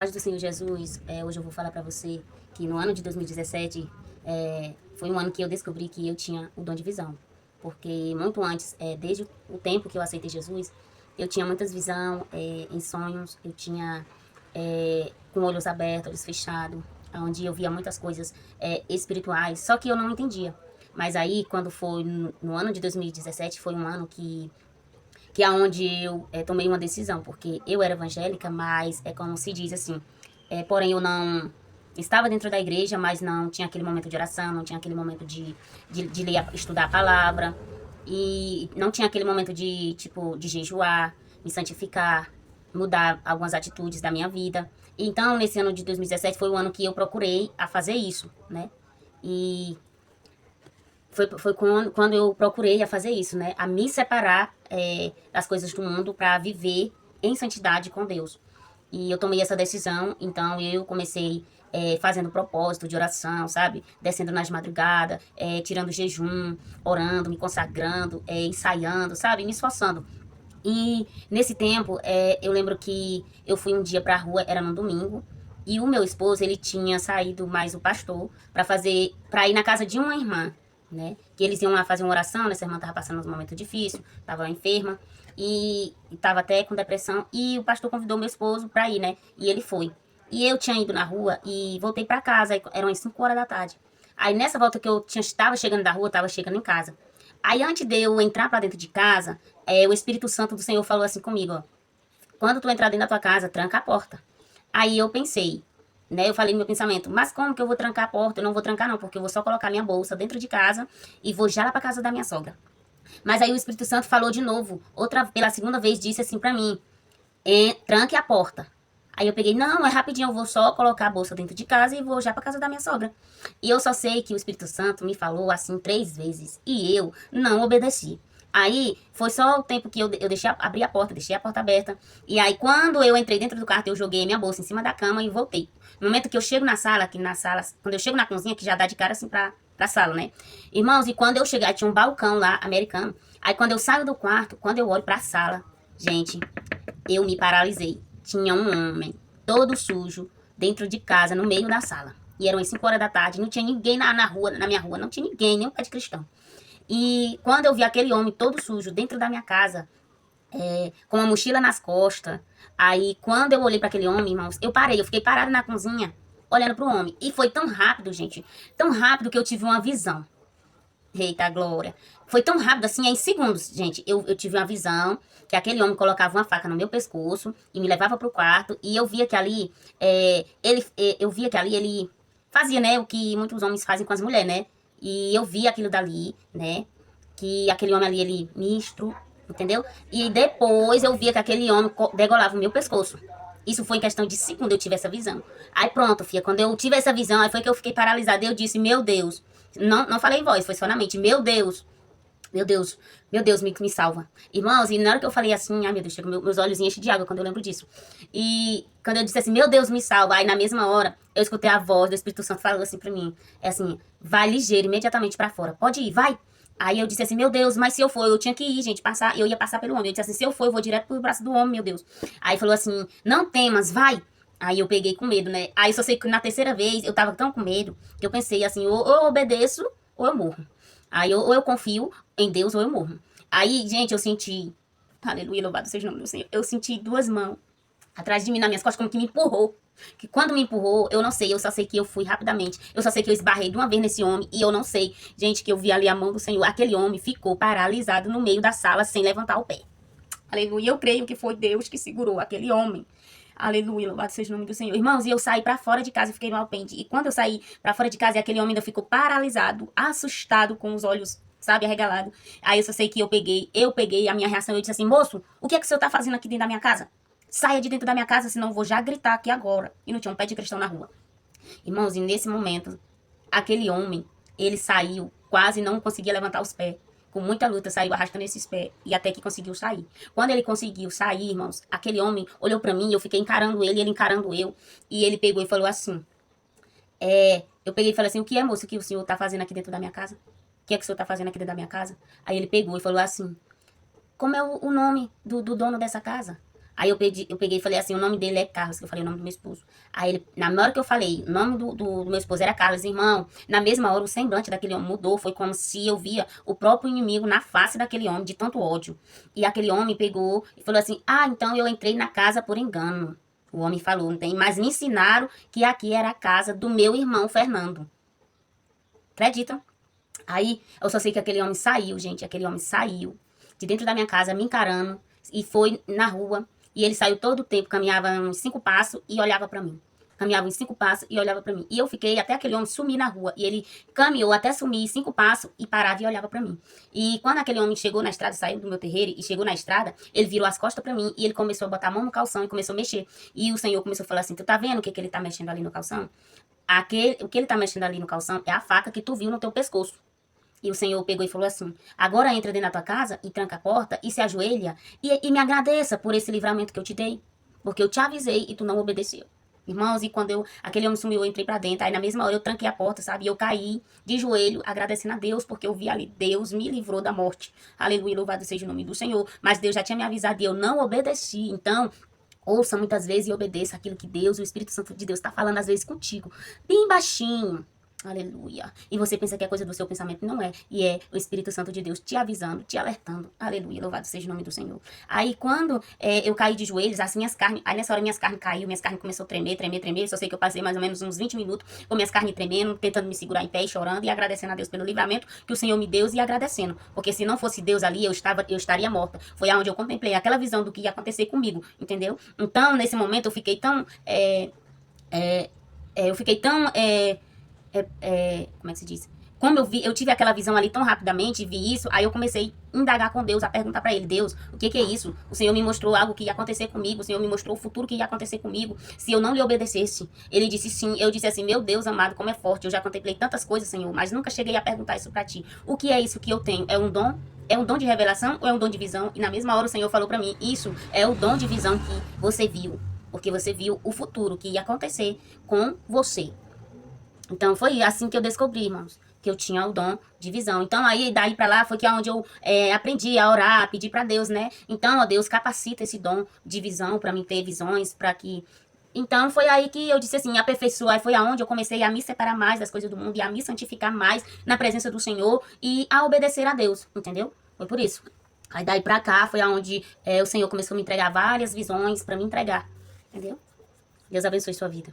Paz do Senhor Jesus, hoje eu vou falar para você que no ano de 2017 foi um ano que eu descobri que eu tinha o dom de visão. Porque muito antes, desde o tempo que eu aceitei Jesus, eu tinha muitas visões em sonhos, eu tinha com olhos abertos, olhos fechados, onde eu via muitas coisas espirituais, só que eu não entendia. Mas aí, quando foi no ano de 2017, foi um ano que é onde eu tomei uma decisão, porque eu era evangélica, mas é como se diz assim, porém eu não estava dentro da igreja, mas não tinha aquele momento de oração, não tinha aquele momento de ler, estudar a palavra, e não tinha aquele momento de, tipo, de jejuar, me santificar, mudar algumas atitudes da minha vida. Então, nesse ano de 2017 foi o ano que eu procurei a fazer isso, né? E foi quando eu procurei a fazer isso, né? A me separar das coisas do mundo para viver em santidade com Deus. E eu tomei essa decisão, então eu comecei fazendo propósito de oração, sabe? Descendo nas madrugadas, tirando jejum, orando, me consagrando, ensaiando, sabe? Me esforçando. E nesse tempo, eu lembro que eu fui um dia pra rua, era no domingo, e o meu esposo, ele tinha saído mais o pastor para ir na casa de uma irmã, né? Que eles iam lá fazer uma oração, né? Essa irmã tava passando um momento difícil, tava enferma e tava até com depressão, e o pastor convidou meu esposo para ir, né? E ele foi. E eu tinha ido na rua e voltei para casa, eram as 5 horas da tarde. Aí nessa volta que eu estava chegando da rua, eu tava chegando em casa. Aí antes de eu entrar para dentro de casa, o Espírito Santo do Senhor falou assim comigo, ó. Quando tu entrar dentro da tua casa, tranca a porta. Aí eu pensei, né? Eu falei no meu pensamento, mas como que eu vou trancar a porta? Eu não vou trancar não, porque eu vou só colocar minha bolsa dentro de casa e vou já lá pra casa da minha sogra. Mas aí o Espírito Santo falou de novo, pela segunda vez disse assim pra mim, tranque a porta. Aí eu peguei, não, é rapidinho, eu vou só colocar a bolsa dentro de casa e vou já pra casa da minha sogra. E eu só sei que o Espírito Santo me falou assim 3 vezes e eu não obedeci. Aí foi só o tempo que eu deixei abrir a porta, deixei a porta aberta. E aí quando eu entrei dentro do quarto, eu joguei minha bolsa em cima da cama e voltei. No momento que eu chego na sala, quando eu chego na cozinha, que já dá de cara assim pra sala, né? Irmãos, e quando eu chegar, tinha um balcão lá, americano. Aí quando eu saio do quarto, quando eu olho pra sala, gente, eu me paralisei. Tinha um homem, todo sujo, dentro de casa, no meio da sala. E eram as 5 horas da tarde, não tinha ninguém na rua, na minha rua, não tinha ninguém, nem um pé de cristão. E quando eu vi aquele homem todo sujo dentro da minha casa, com uma mochila nas costas, aí quando eu olhei para aquele homem, irmãos, eu parei, eu fiquei parada na cozinha, olhando pro homem. E foi tão rápido, gente, tão rápido que eu tive uma visão. Eita glória. Foi tão rápido assim, em segundos, gente. Eu tive uma visão que aquele homem colocava uma faca no meu pescoço e me levava pro quarto. E eu via que ali, eu via que ali ele fazia, né, o que muitos homens fazem com as mulheres, né? E eu via aquilo dali, né? Que aquele homem ali, ele ministro, entendeu? E depois eu via que aquele homem degolava o meu pescoço. Isso foi em questão de segundo eu tive essa visão. Aí pronto, filha, quando eu tive essa visão, aí foi que eu fiquei paralisada. Eu disse, meu Deus, não falei em voz, foi só na mente. Meu Deus, meu Deus, meu Deus, me salva. Irmãos, e na hora que eu falei assim, ai meu Deus, meus olhos enchem de água quando eu lembro disso. E quando eu disse assim, meu Deus, me salva, aí na mesma hora, eu escutei a voz do Espírito Santo falando assim pra mim, assim, vai ligeiro, imediatamente pra fora, pode ir, vai. Aí eu disse assim, meu Deus, mas se eu for, eu tinha que ir, gente, passar, eu ia passar pelo homem. Eu disse assim, se eu for, eu vou direto pro braço do homem, meu Deus. Aí falou assim, não temas, vai. Aí eu peguei com medo, né? Aí só sei que na terceira vez eu tava tão com medo que eu pensei assim, ou eu obedeço ou eu morro. Aí ou eu confio em Deus ou eu morro. Aí, gente, eu senti, aleluia, louvado seja o nome do Senhor. Eu senti duas mãos atrás de mim, nas minhas costas, como que me empurrou. Que quando me empurrou, eu não sei, eu só sei que eu fui rapidamente. Eu só sei que eu esbarrei de uma vez nesse homem e eu não sei, gente, que eu vi ali a mão do Senhor. Aquele homem ficou paralisado no meio da sala sem levantar o pé. Aleluia, eu creio que foi Deus que segurou aquele homem. Aleluia, louvado seja o nome do Senhor. Irmãos, e eu saí pra fora de casa e fiquei no alpendre. E quando eu saí pra fora de casa, aquele homem ainda ficou paralisado, assustado, com os olhos, sabe, arregalado. Aí eu só sei que eu peguei a minha reação. Eu disse assim, moço, o que é que o senhor tá fazendo aqui dentro da minha casa? Saia de dentro da minha casa, senão eu vou já gritar aqui agora. E não tinha um pé de cristão na rua. Irmãos, e nesse momento, aquele homem, ele saiu, quase não conseguia levantar os pés. Com muita luta, saiu arrastando esses pés. E até que conseguiu sair. Quando ele conseguiu sair, irmãos, aquele homem olhou pra mim, eu fiquei encarando ele encarando eu. E ele pegou e falou assim, eu peguei e falei assim, o que é, moço, que o senhor tá fazendo aqui dentro da minha casa? O que é que o senhor tá fazendo aqui dentro da minha casa? Aí ele pegou e falou assim, como é o nome do dono dessa casa? Aí eu peguei e falei assim, o nome dele é Carlos, que eu falei o nome do meu esposo. Aí ele, na hora que eu falei, o nome do meu esposo era Carlos, irmão, na mesma hora o semblante daquele homem mudou, foi como se eu via o próprio inimigo na face daquele homem, de tanto ódio. E aquele homem pegou e falou assim, então eu entrei na casa por engano. O homem falou, não tem, mas me ensinaram que aqui era a casa do meu irmão Fernando. Acreditam? Aí eu só sei que aquele homem saiu, gente, aquele homem saiu de dentro da minha casa me encarando e foi na rua. E ele saiu todo o tempo, caminhava uns 5 passos e olhava pra mim. Caminhava uns 5 passos e olhava pra mim. E eu fiquei até aquele homem sumir na rua. E ele caminhou até sumir 5 passos e parava e olhava pra mim. E quando aquele homem chegou na estrada, saiu do meu terreiro e chegou na estrada, ele virou as costas pra mim e ele começou a botar a mão no calção e começou a mexer. E o Senhor começou a falar assim, tu tá vendo o que ele tá mexendo ali no calção? O que ele tá mexendo ali no calção é a faca que tu viu no teu pescoço. E o Senhor pegou e falou assim, agora entra dentro da tua casa e tranca a porta e se ajoelha e me agradeça por esse livramento que eu te dei. Porque eu te avisei e tu não obedeceu. Irmãos, e quando aquele homem sumiu, eu entrei pra dentro, aí na mesma hora eu tranquei a porta, sabe? E eu caí de joelho, agradecendo a Deus, porque eu vi ali, Deus me livrou da morte. Aleluia, louvado seja o nome do Senhor. Mas Deus já tinha me avisado e eu não obedeci. Então, ouça muitas vezes e obedeça aquilo que Deus, o Espírito Santo de Deus, está falando às vezes contigo. Bem baixinho. Aleluia. E você pensa que é coisa do seu pensamento, não é. E é o Espírito Santo de Deus te avisando, te alertando. Aleluia, louvado seja o nome do Senhor. Aí quando eu caí de joelhos, as minhas carnes, aí nessa hora minhas carnes caiu, minhas carnes começou a tremer, tremer, tremer. Só sei que eu passei mais ou menos uns 20 minutos com minhas carnes tremendo, tentando me segurar em pé e chorando e agradecendo a Deus pelo livramento que o Senhor me deu e agradecendo. Porque se não fosse Deus ali, eu estaria morta. Foi aonde eu contemplei aquela visão do que ia acontecer comigo, entendeu? Então, nesse momento, eu fiquei tão... como é que se diz? Como eu tive aquela visão ali tão rapidamente, vi isso, aí eu comecei a indagar com Deus, a perguntar pra ele, Deus, o que é isso? O Senhor me mostrou algo que ia acontecer comigo, o Senhor me mostrou o futuro que ia acontecer comigo, se eu não lhe obedecesse. Ele disse sim, eu disse assim, meu Deus amado, como é forte, eu já contemplei tantas coisas, Senhor, mas nunca cheguei a perguntar isso pra ti. O que é isso que eu tenho? É um dom? É um dom de revelação ou é um dom de visão? E na mesma hora o Senhor falou pra mim, isso é o dom de visão que você viu, porque você viu o futuro que ia acontecer com você. Então, foi assim que eu descobri, irmãos, que eu tinha o dom de visão. Então, aí, daí pra lá, foi que onde eu aprendi a orar, a pedir pra Deus, né? Então, ó, Deus capacita esse dom de visão pra mim ter visões, pra que... Então, foi aí que eu disse assim, aperfeiçoar, foi aonde eu comecei a me separar mais das coisas do mundo e a me santificar mais na presença do Senhor e a obedecer a Deus, entendeu? Foi por isso. Aí, daí pra cá, foi aonde o Senhor começou a me entregar várias visões pra me entregar, entendeu? Deus abençoe sua vida.